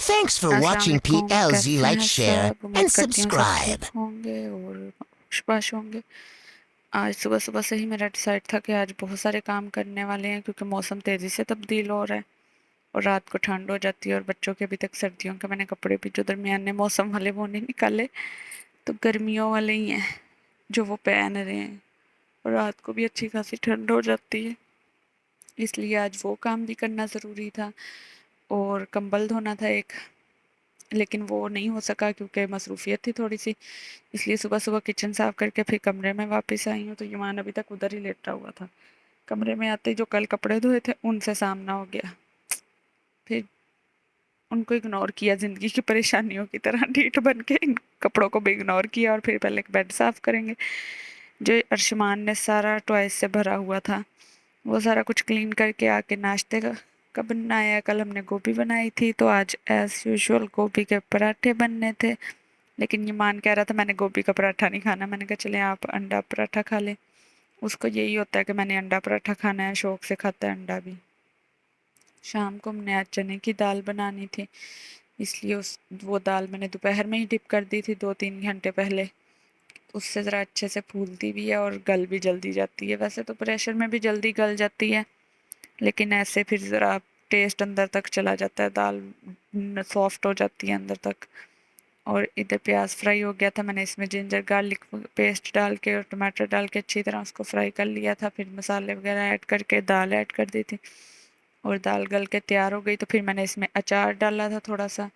Thanks for अस्सलाम watching वालेकुम, PLZ. कैसे Like, हैं share, सब? उम्मीद and करती हूँ सब subscribe. ठीक होंगे और खुशबाश होंगे। आज सुबह सुबह से ही मेरा डिसाइड था कि आज बहुत सारे काम करने वाले हैं, क्योंकि मौसम तेज़ी से तब्दील हो रहा है और रात को ठंड हो जाती है और बच्चों के अभी तक सर्दियों के मैंने कपड़े भी जो दरमियाने मौसम वाले वो नहीं निकाले, तो गर्मियों वाले ही हैं जो वो पहन रहे हैं और रात को भी अच्छी खासी ठंड हो जाती है, इसलिए आज वो काम भी करना ज़रूरी था। और कंबल धोना था एक, लेकिन वो नहीं हो सका क्योंकि मसरूफियत थी थोड़ी सी, इसलिए सुबह सुबह किचन साफ करके फिर कमरे में वापस आई हूँ। तो ईमान अभी तक उधर ही लेटा हुआ था। कमरे में आते ही जो कल कपड़े धोए थे उनसे सामना हो गया, फिर उनको इग्नोर किया ज़िंदगी की परेशानियों की तरह ढीठ बन के इन कपड़ों को भी इग्नोर किया। और फिर पहले बेड साफ़ करेंगे जो अरशमान ने सारा टॉयज से भरा हुआ था, वो सारा कुछ क्लीन करके आके नाश्ते का बनाया। कल हमने गोभी बनाई थी तो आज एज़ यूजुअल गोभी के पराठे बनने थे, लेकिन ईमान कह रहा था मैंने गोभी का पराठा नहीं खाना। मैंने कहा चले आप अंडा पराठा खा लें, उसको यही होता है कि मैंने अंडा पराठा खाना है, शौक से खाता है अंडा भी। शाम को हमने आज चने की दाल बनानी थी, इसलिए उस वो दाल मैंने दोपहर में ही डिप कर दी थी 2-3 घंटे पहले। उससे ज़रा अच्छे से फूलती भी है और गल भी जल्दी जाती है। वैसे तो प्रेशर में भी जल्दी गल जाती है, लेकिन ऐसे फिर ज़रा टेस्ट अंदर तक चला जाता है, दाल सॉफ्ट हो जाती है अंदर तक। और इधर प्याज फ्राई हो गया था, मैंने इसमें जिंजर गार्लिक पेस्ट डाल के और टमाटर डाल के अच्छी तरह उसको फ्राई कर लिया था। फिर मसाले वगैरह ऐड करके दाल ऐड कर दी थी और दाल गल के तैयार हो गई। तो फिर मैंने इसमें अचार डाला था थोड़ा सा,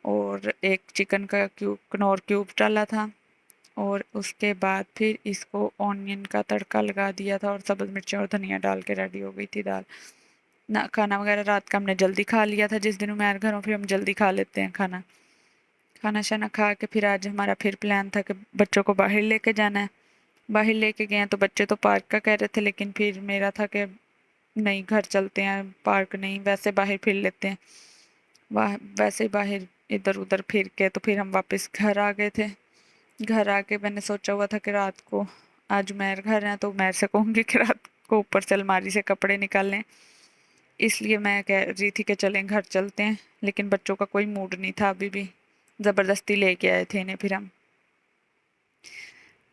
और एक चिकन का कनौर क्यूब डाला था, और उसके बाद फिर इसको ऑनियन का तड़का लगा दिया था और सब्ज़ मिर्चें और धनिया डाल के रेडी हो गई थी दाल। ना खाना वगैरह रात का हमने जल्दी खा लिया था, जिस दिन मैं घर हूँ फिर हम जल्दी खा लेते हैं खाना। खाना शाना खा के फिर आज हमारा फिर प्लान था कि बच्चों को बाहर लेके जाना है। बाहर लेके गए हैं तो बच्चे तो पार्क का कह रहे थे, लेकिन फिर मेरा था कि नहीं घर चलते हैं, पार्क नहीं वैसे बाहर फिर लेते हैं। वैसे ही बाहर इधर उधर फिर के तो फिर हम वापस घर आ गए थे। घर आके मैंने सोचा हुआ था कि रात को आज उमैर घर है तो उमैर से कहूँगी कि रात को ऊपर से अलमारी से कपड़े निकाल लें, इसलिए मैं कह रही थी कि चलें घर चलते हैं, लेकिन बच्चों का कोई मूड नहीं था अभी भी, ज़बरदस्ती लेके आए थे इन्हें। फिर हम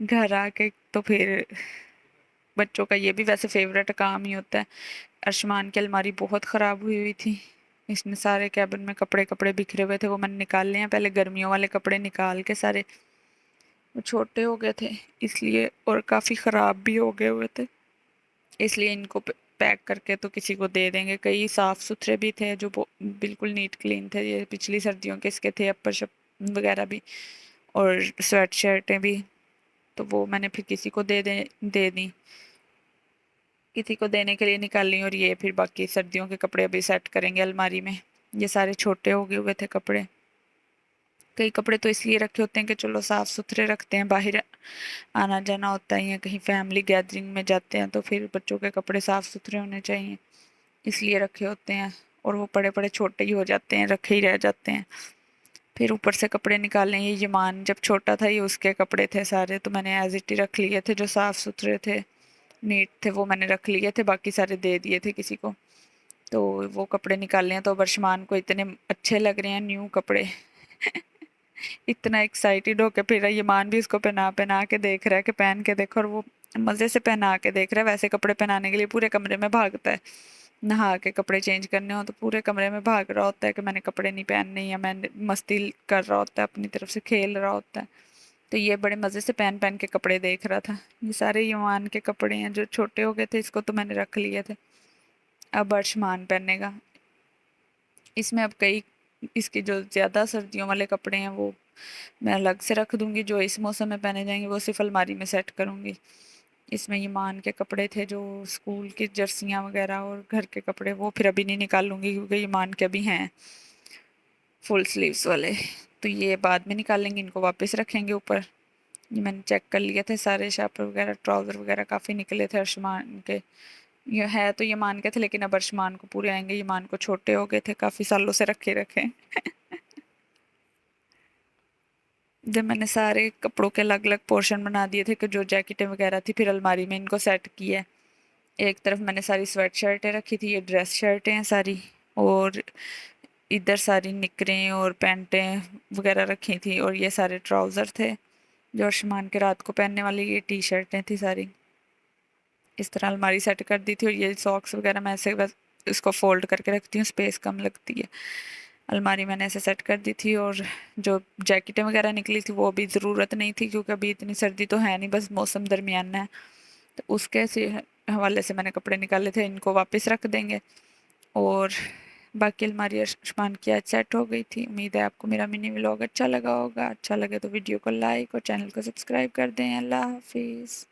घर आके तो फिर बच्चों का ये भी वैसे फेवरेट काम ही होता है। अर्शमान की अलमारी बहुत ख़राब हुई हुई थी, इसमें सारे कैबिन में कपड़े कपड़े बिखरे हुए थे, वो मैंने निकाल लिए हैं पहले गर्मियों वाले कपड़े निकाल के सारे। वो छोटे हो गए थे इसलिए, और काफ़ी ख़राब भी हो गए हुए थे, इसलिए इनको पैक करके तो किसी को दे देंगे। कई साफ़ सुथरे भी थे जो बिल्कुल नीट क्लीन थे, ये पिछली सर्दियों के इसके थे अपर शप वगैरह भी और स्वेट शर्टें भी, तो वो मैंने फिर किसी को दे दी, किसी को देने के लिए निकाल ली। और ये फिर बाकी सर्दियों के कपड़े अभी सेट करेंगे अलमारी में। ये सारे छोटे हो गए हुए थे कपड़े। कई कपड़े तो इसलिए रखे होते हैं कि चलो साफ़ सुथरे रखते हैं, बाहर आना जाना होता है या कहीं फैमिली गैदरिंग में जाते हैं तो फिर बच्चों के कपड़े साफ़ सुथरे होने चाहिए, इसलिए रखे होते हैं। और वो बड़े बड़े छोटे ही हो जाते हैं, रखे ही रह जाते हैं। फिर ऊपर से कपड़े निकालने, ये यमान जब छोटा था ये उसके कपड़े थे सारे, तो मैंने एज इट ही रख लिए थे, जो साफ़ सुथरे थे नीट थे वो मैंने रख लिए थे, बाकी सारे दे दिए थे किसी को। तो वो कपड़े निकालने हैं तो वर्षमान को इतने अच्छे लग रहे हैं न्यू कपड़े इतना एक्साइटेड होकर फिर ये मान भी उसको पहना पहना के देख रहा है कि पहन के देखो, और वो मज़े से पहना के देख रहा है। वैसे कपड़े पहनाने के लिए पूरे कमरे में भागता है, नहा के कपड़े चेंज करने हो तो पूरे कमरे में भाग रहा होता है कि मैंने कपड़े नहीं पहनने, या मैंने मस्ती कर रहा होता है, अपनी तरफ से खेल रहा होता है। तो ये बड़े मज़े से पहन पहन के कपड़े देख रहा था। ये सारे ईमान के कपड़े हैं जो छोटे हो गए थे, इसको तो मैंने रख लिए थे, अब अर्शमान पहनेगा। इसमें अब कई इसके जो ज़्यादा सर्दियों वाले कपड़े हैं वो मैं अलग से रख दूंगी, जो इस मौसम में पहने जाएंगे वो सिर्फ अलमारी में सेट करूंगी। इसमें ईमान के कपड़े थे जो स्कूल की जर्सियाँ वगैरह और घर के कपड़े, वो फिर अभी नहीं निकालूंगी क्योंकि ईमान के अभी हैं फुल स्लीव्स वाले, तो ये बाद में निकालेंगे, इनको वापस रखेंगे ऊपर। ये मैंने चेक कर लिए थे सारे शापर वगैरह ट्राउज़र वगैरह काफ़ी निकले थे अर्शमान के। ये है तो ये मान के थे, लेकिन अब अर्शमान को पूरे आएंगे, ये मान को छोटे हो गए थे, काफ़ी सालों से रखे रखे जब मैंने सारे कपड़ों के अलग अलग पोर्शन बना दिए थे कि जो जैकेटें वगैरह थी, फिर अलमारी में इनको सेट किया। एक तरफ मैंने सारी स्वेट शर्टें रखी थी, ये ड्रेस शर्टें हैं सारी, और ادھر ساری نکریں اور پینٹیں وغیرہ رکھی تھی، اور یہ سارے ٹراؤزر تھے جو ارشمان کے رات کو پہننے والی یہ ٹی شرٹیں تھی ساری. اس طرح الماری سیٹ کر دی تھی، اور یہ ساکس وغیرہ میں ایسے بس اس کو فولڈ کر کے رکھتی ہوں، سپیس کم لگتی ہے. الماری میں نے ایسے سیٹ کر دی تھی، اور جو جیکٹیں وغیرہ نکلی تھی وہ بھی ضرورت نہیں تھی کیونکہ ابھی اتنی سردی تو ہے نہیں، بس موسم درمیان ہے. تو اس کے حوالے سے میں نے کپڑے نکالے تھے، ان کو واپس رکھ دیں گے. اور باقی الماری ارشمان کی آج سیٹ ہو گئی تھی. امید ہے آپ کو میرا منی ولاگ اچھا لگا ہوگا. اچھا لگے تو ویڈیو کو لائک اور چینل کو سبسکرائب کر دیں. اللہ حافظ.